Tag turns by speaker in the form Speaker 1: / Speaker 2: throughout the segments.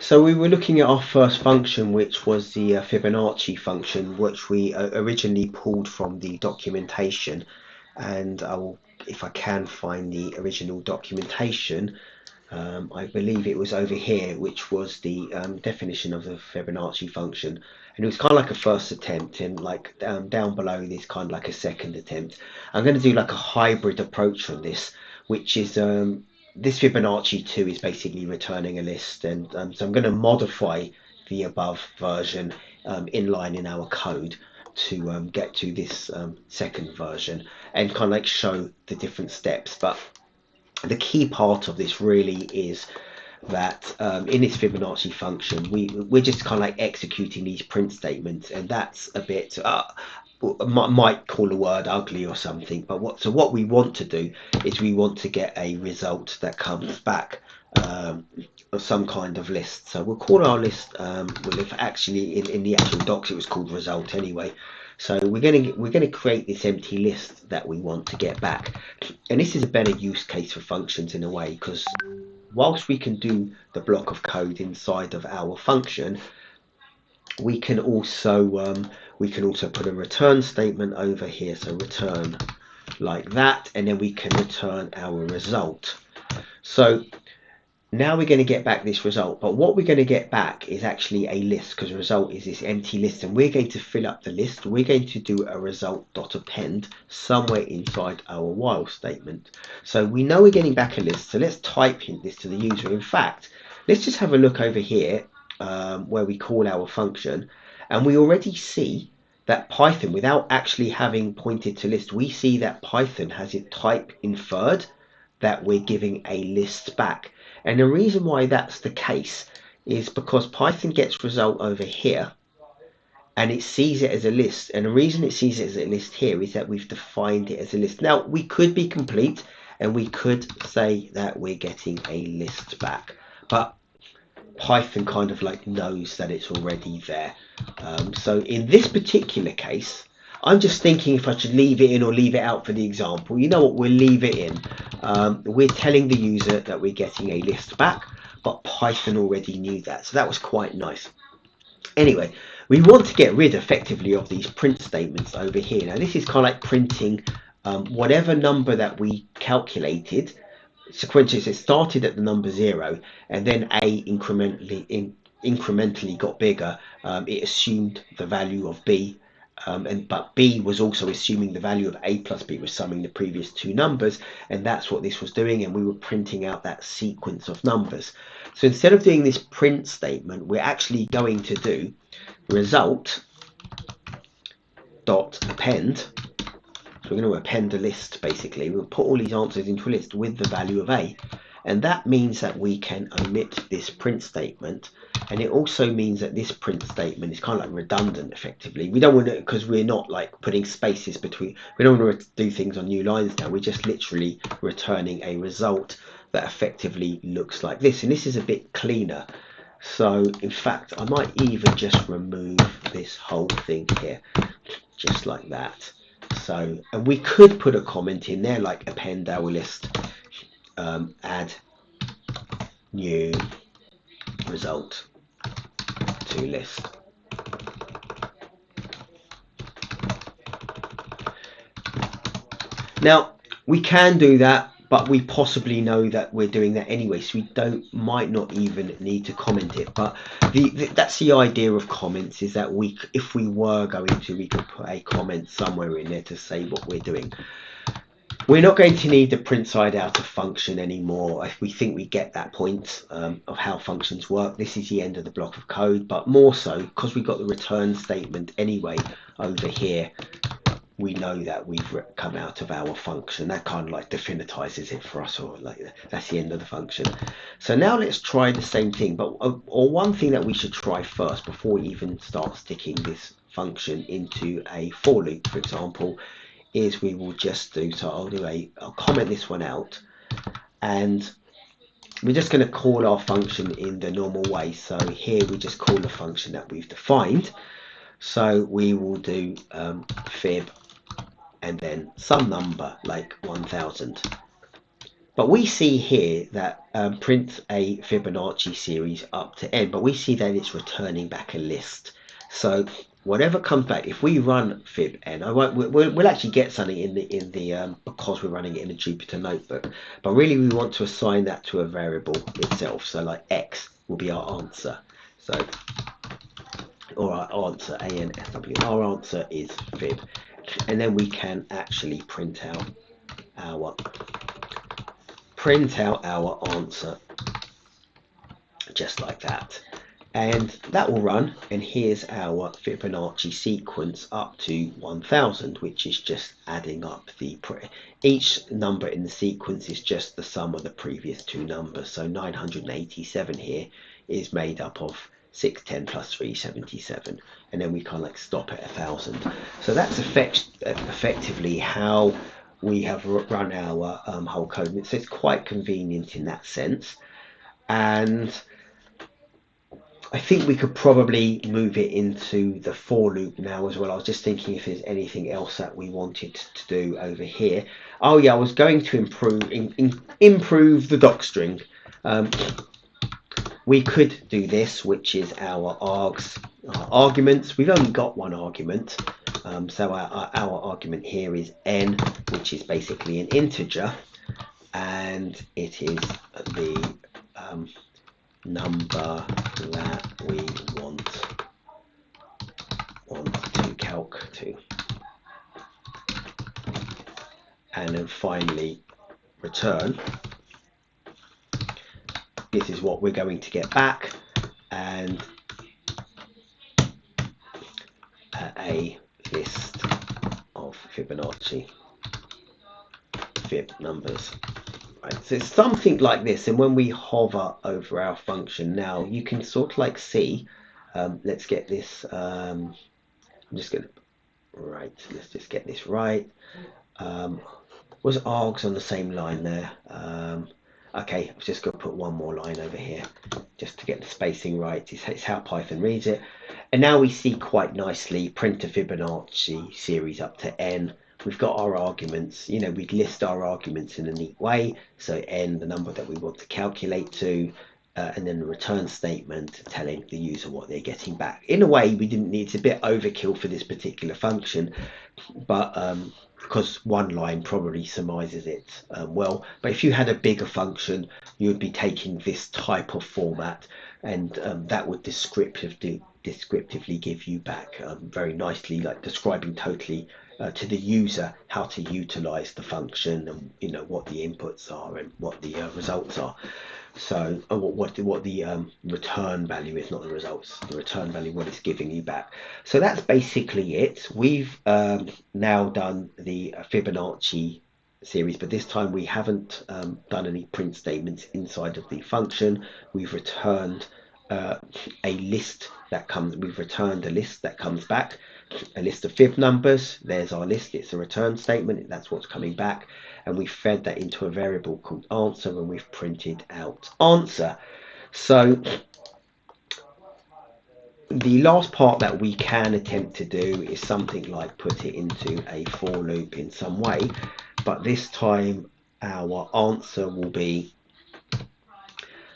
Speaker 1: So we were looking at our first function, which was the Fibonacci function, which we originally pulled from the documentation. And if I can find the original documentation, I believe it was over here, which was the definition of the Fibonacci function. And it was kind of like a first attempt, and like down below there's kind of like a second attempt. I'm going to do like a hybrid approach on this, which is this Fibonacci 2 is basically returning a list, and so I'm going to modify the above version inline in our code to get to this second version and kind of like show the different steps. But the key part of this really is that in this Fibonacci function, we're just kind of like executing these print statements, and that's a bit might call a word ugly or something, but what we want to do is we want to get a result that comes back of some kind of list. So we'll call our list well, if actually in the actual docs it was called result anyway. So we're going to create this empty list that we want to get back, and this is a better use case for functions in a way, because whilst we can do the block of code inside of our function, we can also put a return statement over here. So return like that, and then we can return our result. So now we're going to get back this result, but what we're going to get back is actually a list, because the result is this empty list, and we're going to fill up the list. We're going to do a result.append somewhere inside our while statement. So we know we're getting back a list, so let's type in this to the user. In fact, let's just have a look over here where we call our function, and we already see that Python, without actually having pointed to list, we see that Python has it type inferred that we're giving a list back. And the reason why that's the case is because Python gets result over here and it sees it as a list. And the reason it sees it as a list here is that we've defined it as a list. Now, we could be complete and we could say that we're getting a list back, but Python kind of like knows that it's already there. So in this particular case, I'm just thinking if I should leave it in or leave it out for the example. You know what, we'll leave it in. We're telling the user that we're getting a list back, but Python already knew that, so that was quite nice. Anyway, we want to get rid effectively of these print statements over here. Now this is kind of like printing whatever number that we calculated sequentially. So it started at the number 0, and then A incrementally got bigger. It assumed the value of B, but B was also assuming the value of A plus B, was summing the previous two numbers, and that's what this was doing, and we were printing out that sequence of numbers. So instead of doing this print statement, we're actually going to do result dot append. So we're going to append a list, basically. We'll put all these answers into a list with the value of A. And that means that we can omit this print statement. And it also means that this print statement is kind of like redundant, effectively. We don't want to, because we're not like putting spaces between. We don't want to do things on new lines now. We're just literally returning a result that effectively looks like this. And this is a bit cleaner. So in fact, I might even just remove this whole thing here, just like that. So, and we could put a comment in there like append our list, add new result to list. Now we can do that, but we possibly know that we're doing that anyway, so we might not even need to comment it. But that's the idea of comments, is that if we were going to, we could put a comment somewhere in there to say what we're doing. We're not going to need the print side out of function anymore. If we think we get that point of how functions work, this is the end of the block of code. But more so, because we've got the return statement anyway over here, we know that we've come out of our function. That kind of like definitizes it for us, or like that's the end of the function. So now let's try the same thing, but or one thing that we should try first before we even start sticking this function into a for loop, for example, is we will just do, so I'll comment this one out, and we're just going to call our function in the normal way. So here we just call the function that we've defined. So we will do fib and then some number like 1000. But we see here that print a Fibonacci series up to n, but we see that it's returning back a list. So whatever comes back, if we run fib n, we'll actually get something in the because we're running it in a Jupyter notebook. But really, we want to assign that to a variable itself. So like x will be our answer. So or our answer ANSW. Our answer is fib, and then we can actually print out our answer just like that, and that will run. And here's our Fibonacci sequence up to 1000, which is just adding up each number in the sequence is just the sum of the previous two numbers. So 987 here is made up of 610 plus 377, and then we kind of like stop at 1000. So that's effectively how we have run our whole code. So it's quite convenient in that sense. And I think we could probably move it into the for loop now as well. I was just thinking if there's anything else that we wanted to do over here. Oh yeah, I was going to improve the doc string. We could do this, which is our arguments. We've only got one argument. So our argument here is n, which is basically an integer, and it is the number that we want to calc to. And then finally return. This is what we're going to get back, and a list of Fibonacci fib numbers. Right, so it's something like this, and when we hover over our function now, you can sort of like see, let's get this, I'm just going to, right, let's just get this right. Was args on the same line there? Okay, I'm just going to put one more line over here just to get the spacing right. It's how Python reads it. And now we see quite nicely print a Fibonacci series up to n. We've got our arguments. You know, we'd list our arguments in a neat way. So n, the number that we want to calculate to, and then the return statement telling the user what they're getting back. In a way, we didn't need, it's a bit overkill for this particular function, but because one line probably surmises it well. But if you had a bigger function, you would be taking this type of format, and that would descriptively give you back very nicely, like describing totally to the user how to utilize the function, and you know what the inputs are and what the results are. So what the return value is, not the results, the return value, what it's giving you back. So that's basically it. We've now done the Fibonacci series, but this time we haven't done any print statements inside of the function. We've returned a list that comes, we've returned a list that comes back, a list of fib numbers. There's our list, it's a return statement, that's what's coming back, and we fed that into a variable called answer, and we've printed out answer. So the last part that we can attempt to do is something like put it into a for loop in some way, but this time our answer will be,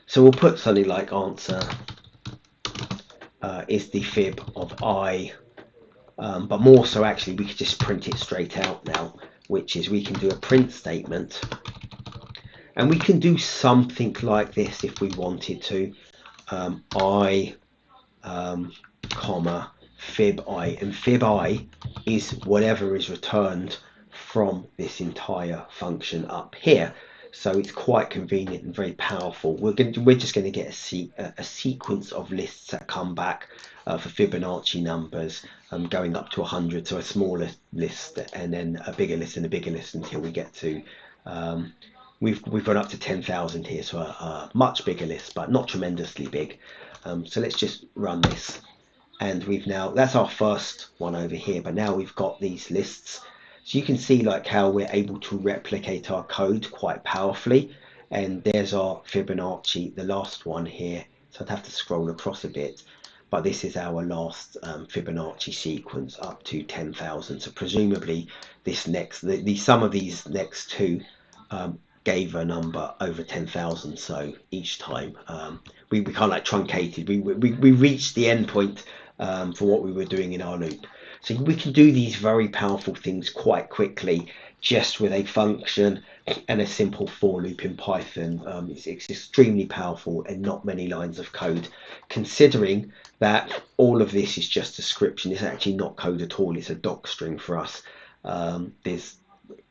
Speaker 1: so we'll put something like answer is the fib of I, but more so actually we could just print it straight out now, which is we can do a print statement, and we can do something like this if we wanted to. I comma fib I, and fib I is whatever is returned from this entire function up here. So it's quite convenient and very powerful. We're just going to get a sequence of lists that come back for Fibonacci numbers, going up to 100, so a smaller list and then a bigger list and a bigger list until we get to we've gone up to 10,000 here, so a much bigger list, but not tremendously big. So let's just run this, and we've now, that's our first one over here, but now we've got these lists. So you can see like how we're able to replicate our code quite powerfully. And there's our Fibonacci, the last one here. So I'd have to scroll across a bit, but this is our last Fibonacci sequence up to 10,000. So presumably this next, the sum of these next two gave a number over 10,000. So each time we kind of like truncated, we reached the end point for what we were doing in our loop. So we can do these very powerful things quite quickly just with a function and a simple for loop in Python. It's extremely powerful and not many lines of code, considering that all of this is just description. It's actually not code at all. It's a doc string for us. There's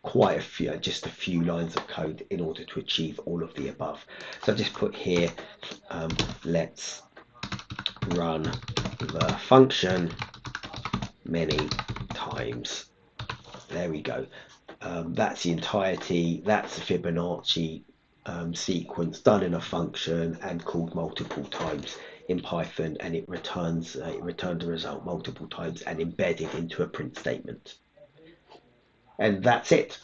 Speaker 1: quite a few, just a few lines of code in order to achieve all of the above. So I've just put here, let's run the function many times. There we go. That's the entirety. That's the Fibonacci sequence done in a function and called multiple times in Python, and it returns the result multiple times and embedded into a print statement. And that's it.